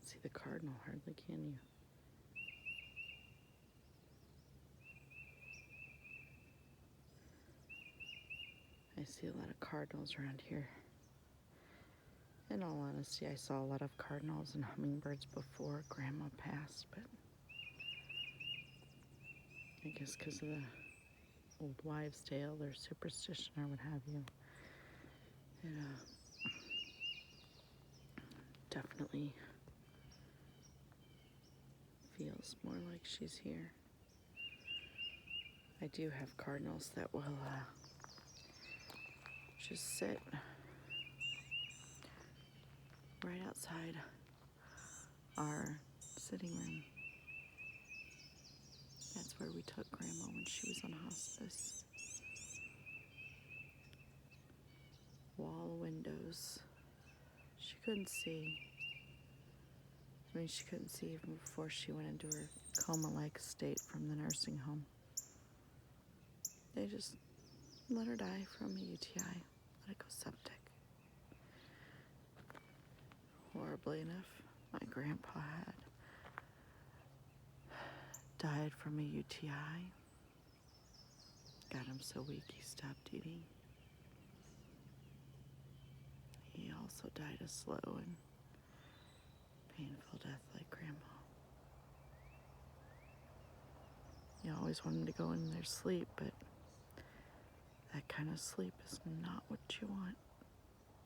can't see the cardinal hardly, can you? I see a lot of cardinals around here. In all honesty, I saw a lot of cardinals and hummingbirds before Grandma passed, but I guess because of the old wives' tale or superstition or what have you, it definitely feels more like she's here. I do have cardinals that will just sit right outside our sitting room. That's where we took Grandma when she was on hospice. Wall windows. She couldn't see. I mean, she couldn't see even before she went into her coma-like state from the nursing home. They just let her die from a UTI, let it go septic. Horribly enough, my grandpa had died from a UTI. Got him so weak he stopped eating. He also died a slow and painful death like Grandma. You always want him to go in their sleep, but that kind of sleep is not what you want.